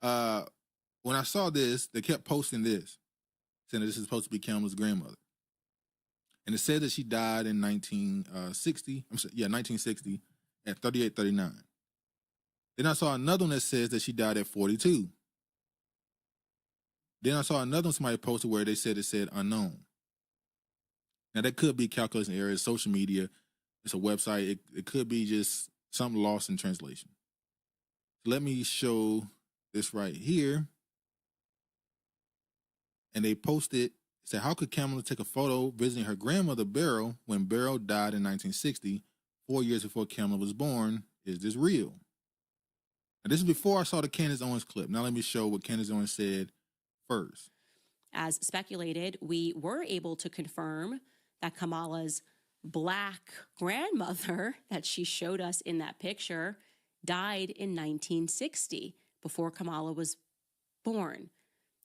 Uh, when I saw this, they kept posting this, saying that this is supposed to be Kamala's grandmother. And it said that she died in 1960. I'm sorry, 1960 at 38, 39. Then I saw another one that says that she died at 42. Then I saw another one somebody posted where it said unknown. Now that could be calculation errors, social media. It's a website. It could be just something lost in translation. So let me show this right here. And they posted, said, how could Kamala take a photo visiting her grandmother Beryl when Beryl died in 1960, 4 years before Kamala was born? Is this real? And this is before I saw the Candace Owens clip. Now let me show what Candace Owens said first. As speculated, we were able to confirm that Kamala's Black grandmother that she showed us in that picture died in 1960, before Kamala was born.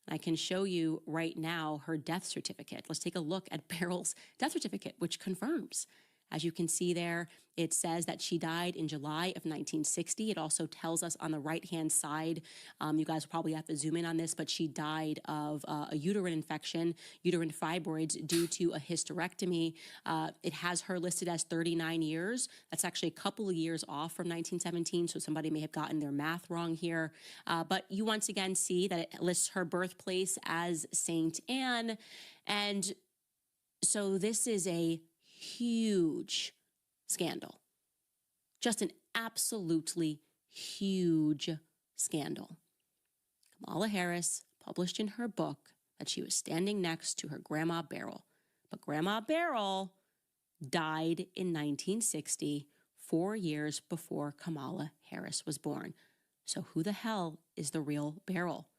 I can show you right now her death certificate. Let's take a look at Beryl's death certificate, which confirms. As you can see there, it says that she died in July of 1960. It also tells us on the right-hand side, you guys will probably have to zoom in on this, but she died of a uterine infection, uterine fibroids due to a hysterectomy. It has her listed as 39 years. That's actually a couple of years off from 1917, so somebody may have gotten their math wrong here. But you once again see that it lists her birthplace as St. Anne. And so this is a huge scandal. Just an absolutely huge scandal. Kamala Harris published in her book that she was standing next to her grandma Beryl. But Grandma Beryl died in 1960, 4 years before Kamala Harris was born. So who the hell is the real Beryl?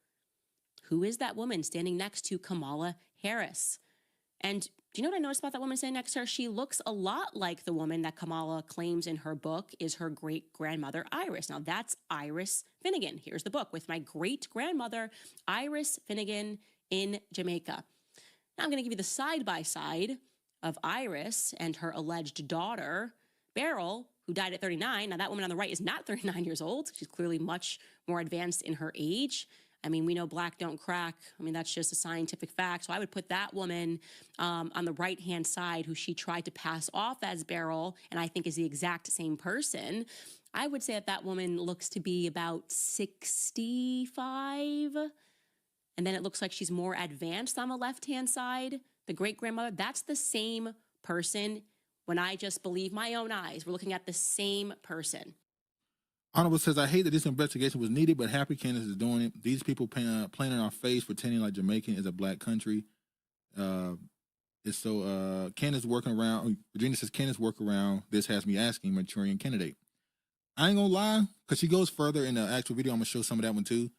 Who is that woman standing next to Kamala Harris? And do you know what I noticed about that woman standing next to her? She looks a lot like the woman that Kamala claims in her book is her great-grandmother, Iris. Now, that's Iris Finnegan. Here's the book with my great-grandmother, Iris Finnegan, in Jamaica. Now, I'm going to give you the side-by-side of Iris and her alleged daughter, Beryl, who died at 39. Now, that woman on the right is not 39 years old. She's clearly much more advanced in her age. I mean, we know black don't crack. I mean, that's just a scientific fact. So I would put that woman on the right-hand side, who she tried to pass off as Beryl, and I think is the exact same person. I would say that that woman looks to be about 65. And then it looks like she's more advanced on the left-hand side. The great-grandmother, that's the same person. When I just believe my own eyes, we're looking at the same person. Honorable says, I hate that this investigation was needed, but happy Candace is doing it. These people playing in our face, pretending like Jamaican is a black country. Candace working around. Virginia says, Candace work around. This has me asking, Manchurian candidate. I ain't gonna lie, because she goes further in the actual video. I'm gonna show some of that one too.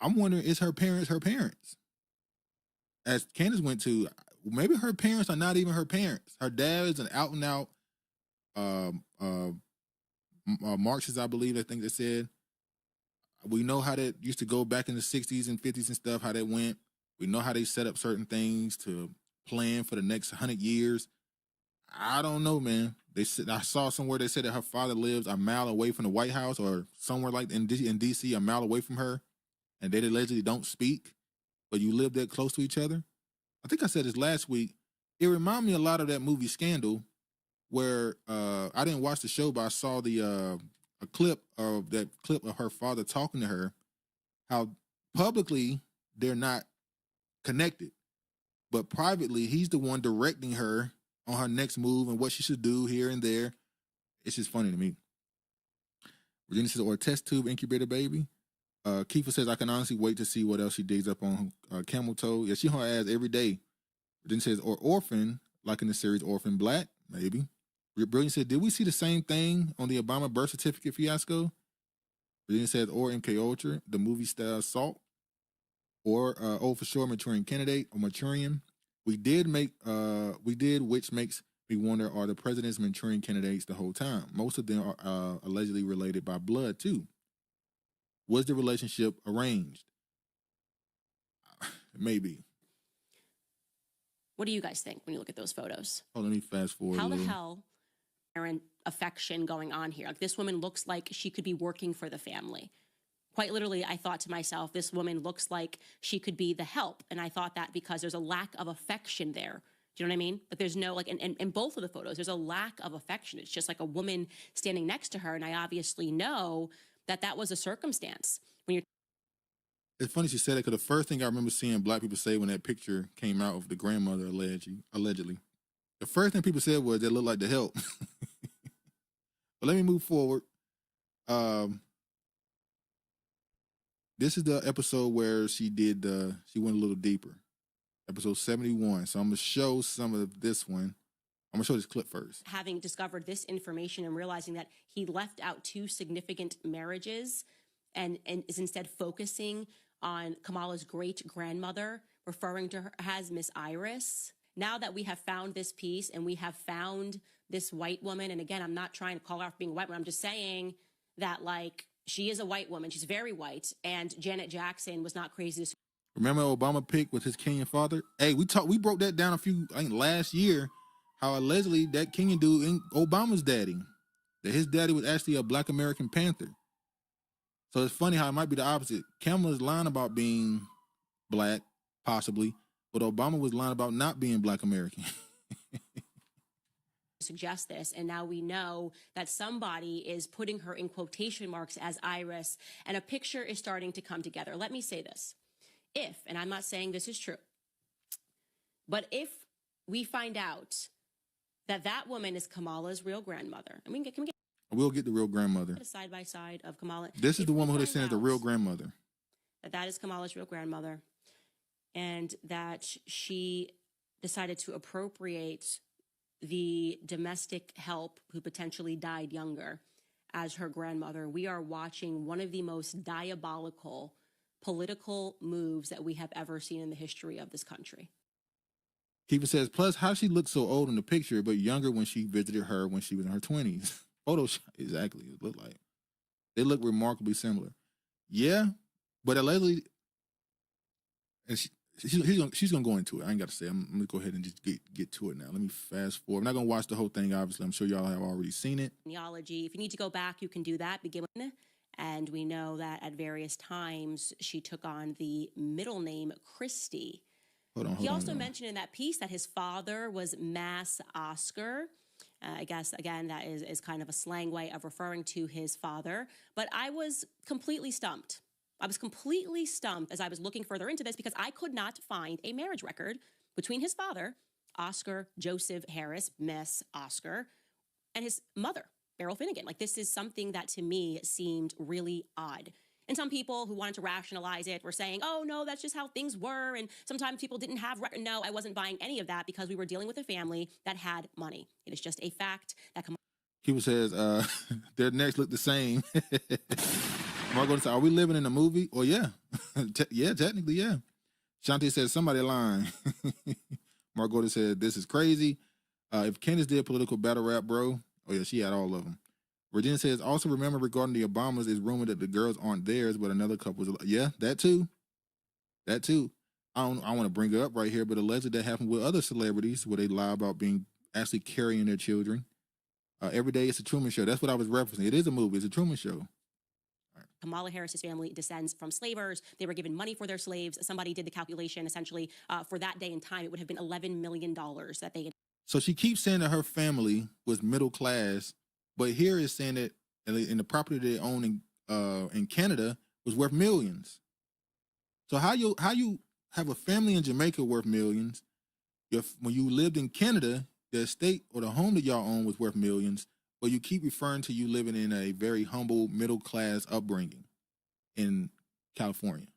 I'm wondering, is her parents her parents? As Candace went to, maybe her parents are not even her parents. Her dad is an out and out Marxist, I believe. I think they said. We know how that used to go back in the 60s and 50s and stuff, how that went. We know how they set up certain things to plan for the next 100 years. I don't know, man. I saw somewhere they said that her father lives a mile away from the White House, or somewhere like in DC, a mile away from her, and they allegedly don't speak, but you live that close to each other. I think I said this last week. It reminded me a lot of that movie Scandal, where I didn't watch the show, but I saw a clip of her father talking to her, how publicly they're not connected, but privately he's the one directing her on her next move and what she should do here and there. It's just funny to me. Virginia says, or a test tube incubator baby. Kiefer says, I can honestly wait to see what else she digs up on camel toe. Yeah, she her ass every day. Virginia says, or orphan, like in the series Orphan Black, maybe. Brilliant said, did we see the same thing on the Obama birth certificate fiasco? Virginia says, or MK Ultra, the movie style Salt, or for sure Manchurian candidate or Manchurian. We did, which makes me wonder, are the president's Manchurian candidates the whole time? Most of them are allegedly related by blood too. Was the relationship arranged? Maybe. What do you guys think when you look at those photos? Oh, let me fast forward. How the hell parent affection going on here? Like, this woman looks like she could be working for the family. quite literally, I thought to myself, this woman looks like she could be the help. And I thought that because there's a lack of affection there. Do you know what I mean? But there's no, like, in both of the photos, there's a lack of affection. It's just like a woman standing next to her. And I obviously know that that was a circumstance. When you're It's funny she said it, because the first thing I remember seeing black people say when that picture came out of the grandmother allegedly, the first thing people said was they looked like the help. But let me move forward. This is the episode where she went a little deeper. Episode 71. So I'm going to show some of this one. I'm going to show this clip first. having discovered this information and realizing that he left out 2 significant marriages and is instead focusing on Kamala's great grandmother, referring to her as Miss Iris. Now that we have found this piece and we have found this white woman, and again, I'm not trying to call her out for being a white woman, I'm just saying that, like, she is a white woman. She's very white. And Janet Jackson was not crazy to Remember Obama pick with his Kenyan father? Hey, we broke that down last year, how allegedly that Kenyan dude ain't Obama's daddy. That his daddy was actually a black American Panther. So it's funny how it might be the opposite. Kamala's lying about being black, possibly, but Obama was lying about not being black American. suggest this. And now we know that somebody is putting her in quotation marks as Iris, and a picture is starting to come together. Let me say this. If, and I'm not saying this is true, but if we find out that that woman is Kamala's real grandmother, and can we get We'll get the real grandmother. a side by side of Kamala? This is the woman who they find sent as the out real grandmother. that is Kamala's real grandmother, and that she decided to appropriate the domestic help who potentially died younger as her grandmother. We are watching one of the most diabolical political moves that we have ever seen in the history of this country. Keeper says, plus, how she looked so old in the picture, but younger when she visited her when she was in her 20s. Photoshop, exactly. It looked like they look remarkably similar. Yeah, but allegedly, and she's gonna go into it. I ain't got to say. I'm gonna go ahead and just get to it now. Let me fast forward. I'm not gonna watch the whole thing. Obviously, I'm sure y'all have already seen it. Genealogy. If you need to go back, you can do that. Begin with, and we know that at various times she took on the middle name Christie. He also mentioned in that piece that his father was Mass Oscar. I guess, again, that is kind of a slang way of referring to his father. But I was completely stumped. I was completely stumped as I was looking further into this because I could not find a marriage record between his father, Oscar Joseph Harris, Miss Oscar, and his mother, Beryl Finnegan. Like, this is something that to me seemed really odd. And some people who wanted to rationalize it were saying, oh, no, that's just how things were. And sometimes people didn't have record. No, I wasn't buying any of that because we were dealing with a family that had money. It is just a fact that. Keeper says, their necks look the same. Margot says, are we living in a movie? Oh, yeah. Yeah, technically, yeah. Shanti says, somebody lying. Margot said, this is crazy. If Candace did political battle rap, bro, oh, yeah, she had all of them. Regina says, also remember regarding the Obamas, it's rumored that the girls aren't theirs, but another couple was, yeah, that too. That too. I want to bring it up right here, but allegedly that happened with other celebrities where they lie about being actually carrying their children. Every day it's a Truman Show. That's what I was referencing. It is a movie. It's a Truman Show. Kamala Harris's family descends from slavers. They were given money for their slaves. Somebody did the calculation. Essentially, for that day and time, it would have been $11 million that they had. So she keeps saying that her family was middle class, but here is saying that in the property they own in Canada was worth millions. So how you have a family in Jamaica worth millions? When you lived in Canada, the estate or the home that y'all own was worth millions, but you keep referring to you living in a very humble middle class upbringing in California.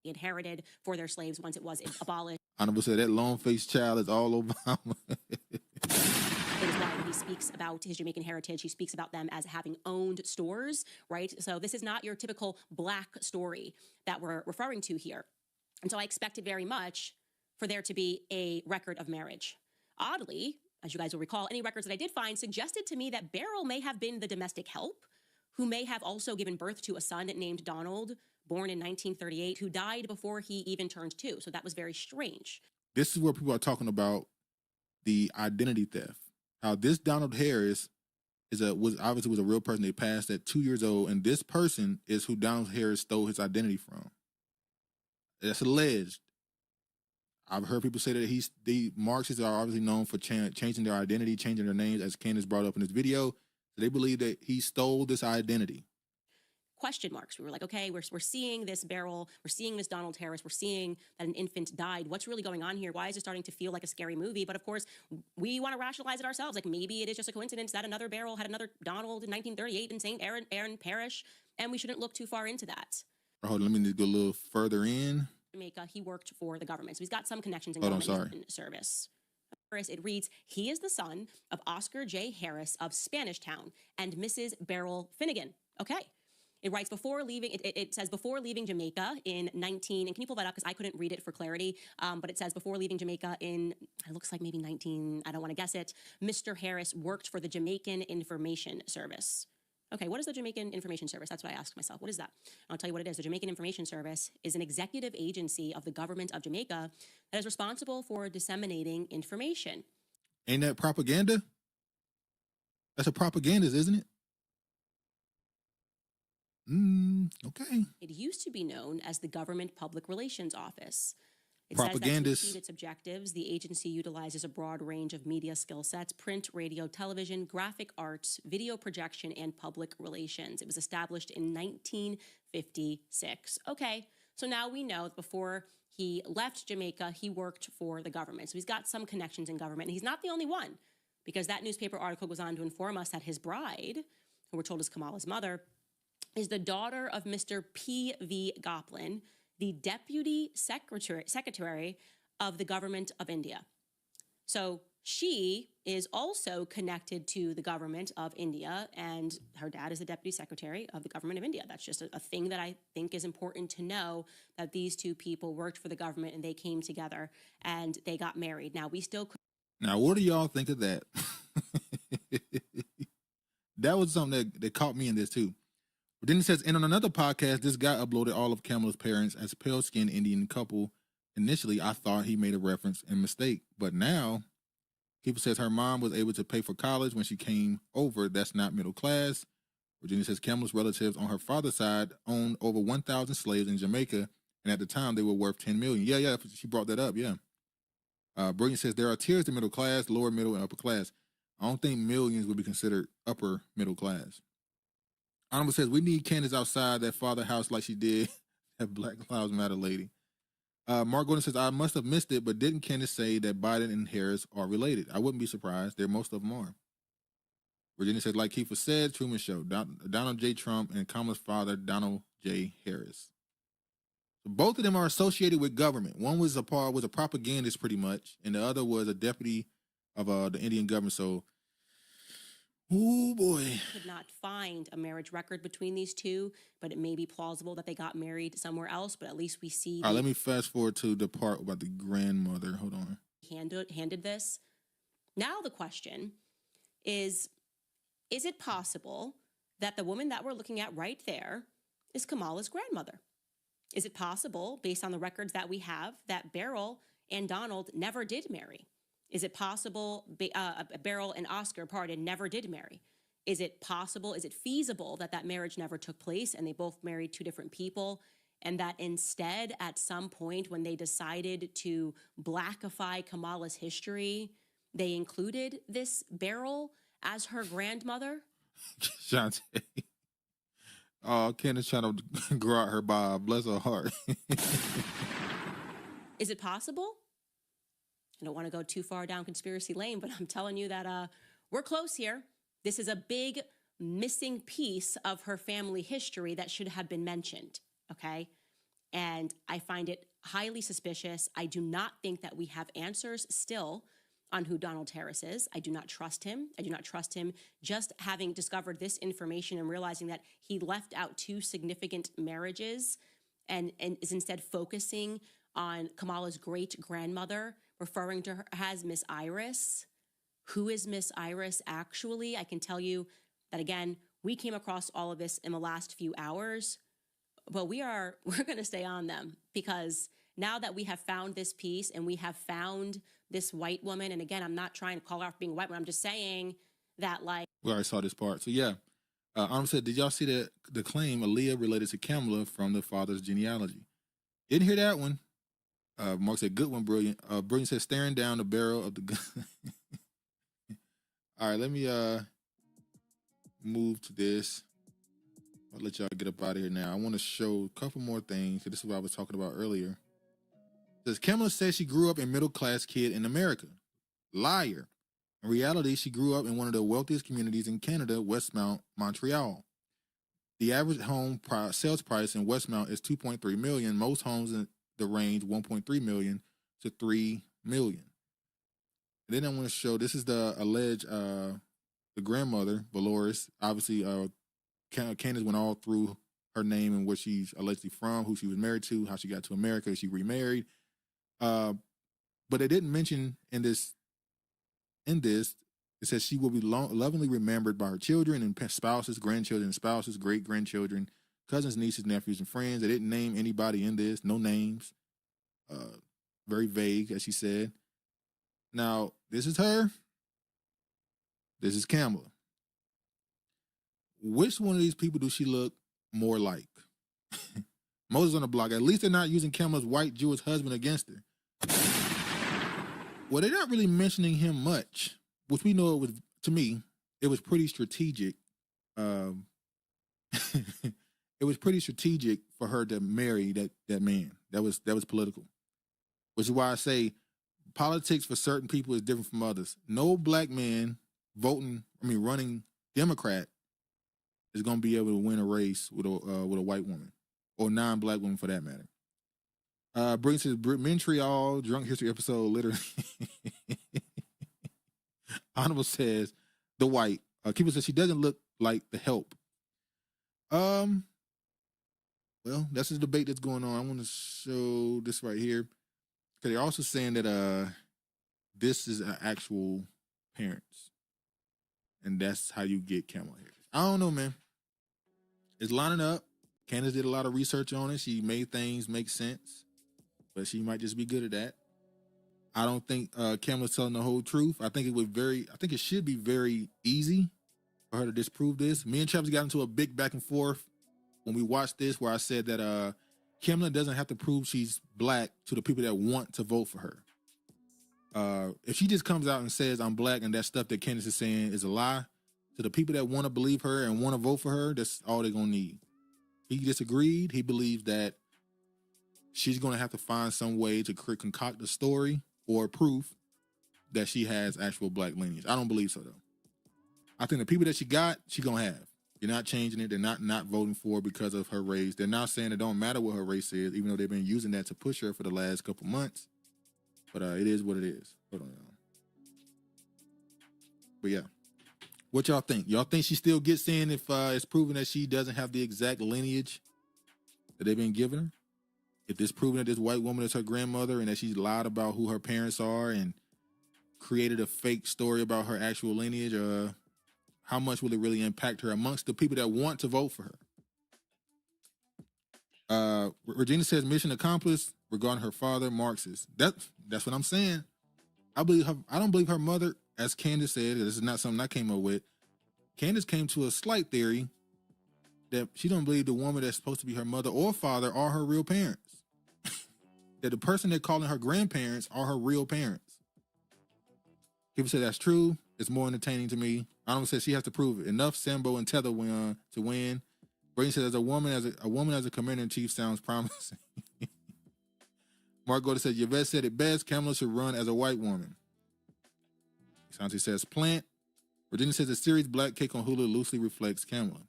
Inherited for their slaves once it was abolished. Honorable said that long-faced child is all Obama. It is why when he speaks about his Jamaican heritage, he speaks about them as having owned stores, right? So this is not your typical black story that we're referring to here. And so I expected very much for there to be a record of marriage. Oddly, as you guys will recall, any records that I did find suggested to me that Beryl may have been the domestic help, who may have also given birth to a son named Donald, born in 1938, who died before he even turned 2. So that was very strange. This is where people are talking about the identity theft. How this Donald Harris was obviously a real person. They passed at 2 years old, and this person is who Donald Harris stole his identity from. That's alleged. I've heard people say that the Marxists are obviously known for changing their identity, changing their names, as Candace brought up in this video. So they believe that he stole this identity. Question marks. We were like, okay, we're seeing this barrel, we're seeing this Donald Harris, we're seeing that an infant died. What's really going on here? Why is it starting to feel like a scary movie? But of course, we want to rationalize it ourselves. Like maybe it is just a coincidence that another barrel had another Donald in 1938 in St. Aaron Parish, and we shouldn't look too far into that. Hold on, let me just go a little further in. Jamaica, he worked for the government, so he's got some connections in Hold government service. It reads, he is the son of Oscar J. Harris of Spanish Town and Mrs. Beryl Finnegan. Okay. It writes before leaving, it says before leaving Jamaica in 19, and can you pull that up because I couldn't read it for clarity, but it says before leaving Jamaica in, it looks like maybe 19, I don't want to guess it, Mr. Harris worked for the Jamaican Information Service. Okay, what is the Jamaican Information Service? That's what I asked myself. What is that? I'll tell you what it is. The Jamaican Information Service is an executive agency of the government of Jamaica that is responsible for disseminating information. Ain't that propaganda? That's a propagandist, isn't it? Okay. It used to be known as the Government Public Relations Office. It Propagandist. says that to achieve its objectives, the agency utilizes a broad range of media skill sets: print, radio, television, graphic arts, video projection, and public relations. It was established in 1956. Okay, so now we know that before he left Jamaica, he worked for the government. So he's got some connections in government. And he's not the only one, because that newspaper article goes on to inform us that his bride, who we're told is Kamala's mother, is the daughter of Mr. P.V. Goplin, the Deputy Secretary of the Government of India. So she is also connected to the government of India, and her dad is the Deputy Secretary of the Government of India. That's just a thing that I think is important to know, that these two people worked for the government and they came together and they got married. Now, we still... Now, what do y'all think of that? That was something that caught me in this too. But then it says, and on another podcast, this guy uploaded all of Kamala's parents as a pale-skinned Indian couple. Initially, I thought he made a reference and mistake, but now people says her mom was able to pay for college when she came over. That's not middle class. Virginia says Kamala's relatives on her father's side owned over 1,000 slaves in Jamaica, and at the time they were worth $10 million. Yeah, she brought that up. Yeah. Brilliant says there are tiers to middle class, lower middle, and upper class. I don't think millions would be considered upper middle class. Honorable says, we need Candace outside that father house like she did that Black Lives Matter lady. Mark Gordon says, I must have missed it, but didn't Candace say that Biden and Harris are related? I wouldn't be surprised. Most of them are. Virginia says, like Kiefer said, Truman Show, Donald J. Trump and Kamala's father, Donald J. Harris. So both of them are associated with government. One was a propagandist pretty much, and the other was a deputy of the Indian government. So, oh boy. Could not find a marriage record between these two, but it may be plausible that they got married somewhere else, but at least we see... All right, let me fast forward to the part about the grandmother. Hold on. Handed this. Now the question is it possible that the woman that we're looking at right there is Kamala's grandmother? Is it possible, based on the records that we have, that Beryl and Donald never did marry? Is it possible Beryl and Oscar, never did marry? Is it possible, is it feasible that marriage never took place and they both married two different people, and that instead at some point when they decided to blackify Kamala's history, they included this Beryl as her grandmother? Shantae. Oh, Candace trying to grow out her bob. Bless her heart. Is it possible? I don't want to go too far down conspiracy lane, but I'm telling you that we're close here. This is a big missing piece of her family history that should have been mentioned, okay? And I find it highly suspicious. I do not think that we have answers still on who Donald Harris is. I do not trust him. I do not trust him just having discovered this information and realizing that he left out two significant marriages and is instead focusing on Kamala's great-grandmother, referring to her as Miss Iris. Who is Miss Iris actually? I can tell you that, again, we came across all of this in the last few hours, but we're going to stay on them, because now that we have found this piece and we have found this white woman, and again, I'm not trying to call her out for being white, but I'm just saying that like We already saw this part. So yeah, Arnold said, did y'all see the claim Aaliyah related to Kamala from the father's genealogy? Didn't hear that one. Mark said, good one, brilliant. Brilliant said, staring down the barrel of the gun. All right, let me move to this. I'll let y'all get up out of here now. I want to show a couple more things. This is what I was talking about earlier. It says, Kamala says she grew up a middle-class kid in America. Liar. In reality, she grew up in one of the wealthiest communities in Canada, Westmount, Montreal. The average home sales price in Westmount is $2.3 million. Most homes in the range $1.3 million to $3 million. And then I want to show, this is the alleged the grandmother, Dolores. Obviously, Candace went all through her name and where she's allegedly from, who she was married to, how she got to America, she remarried. But they didn't mention in this, it says she will be lovingly remembered by her children and spouses, grandchildren, spouses, great-grandchildren, cousins, nieces, nephews, and friends. They didn't name anybody in this, no names. Very vague, as she said. Now, this is her. This is Kamala. Which one of these people does she look more like? Moses on the block. At least they're not using Kamala's white Jewish husband against her. Well, they're not really mentioning him much, which we know it was, to me, it was pretty strategic. It was pretty strategic for her to marry that man. That was political. Which is why I say politics for certain people is different from others. No black man running Democrat is going to be able to win a race with a white woman or non-black woman for that matter. Brings his Montreal drunk history episode literally. Honorable says the white. Keeper says she doesn't look like the help. Well, that's the debate that's going on. I want to show this right here because they're also saying that this is an actual parents, and that's how you get Kamala Harris. I don't know, man. It's lining up. Candace did a lot of research on it. She made things make sense, but she might just be good at that. I don't think Kamala's telling the whole truth. I think it should be very easy for her to disprove this. Me and Travis got into a big back and forth when we watched this, where I said that Kamala doesn't have to prove she's black to the people that want to vote for her. If she just comes out and says I'm black and that stuff that Candace is saying is a lie, to the people that want to believe her and want to vote for her, that's all they're gonna need. He disagreed. He believes that she's gonna have to find some way to concoct a story or proof that she has actual black lineage. I don't believe so though. I think the people that she got, she gonna have. You're not changing it. They're not voting for her because of her race. They're not saying it don't matter what her race is, even though they've been using that to push her for the last couple months. But it is what it is. Hold on, y'all. But yeah. What y'all think? Y'all think she still gets in if it's proven that she doesn't have the exact lineage that they've been giving her? If it's proven that this white woman is her grandmother and that she's lied about who her parents are and created a fake story about her actual lineage, how much will it really impact her amongst the people that want to vote for her? Regina says mission accomplished regarding her father, Marxist. That's what I'm saying. I don't believe her mother, as Candace said, this is not something I came up with. Candace came to a slight theory that she don't believe the woman that's supposed to be her mother or father are her real parents. That the person they're calling her grandparents are her real parents. People say that's true. It's more entertaining to me. Arnold says she has to prove it. Enough Sambo and Tether to win. Brady says a woman as a commander in chief sounds promising. Mark Goldie says Yvette said it best. Kamala should run as a white woman. Santi says plant. Virginia says the series Black Cake on Hulu loosely reflects Kamala.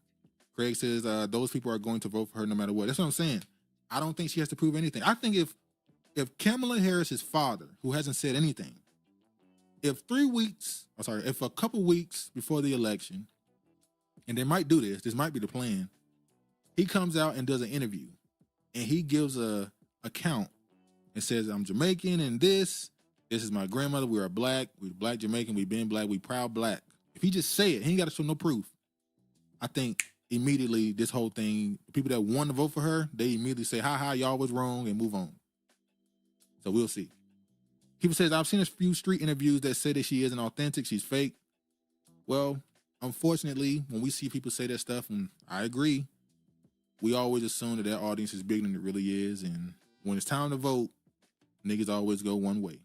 Craig says those people are going to vote for her no matter what. That's what I'm saying. I don't think she has to prove anything. I think if Kamala Harris's father, who hasn't said anything, if a couple weeks before the election, and they might do this might be the plan, he comes out and does an interview and he gives a account and says, I'm Jamaican and this is my grandmother. We're black Jamaican. We've been black. We proud black. If he just say it, he ain't got to show no proof. I think immediately this whole thing, people that want to vote for her, they immediately say, ha, y'all was wrong and move on. So we'll see. People says, I've seen a few street interviews that say that she isn't authentic. She's fake. Well, unfortunately, when we see people say that stuff, and I agree, we always assume that their audience is bigger than it really is. And when it's time to vote, niggas always go one way.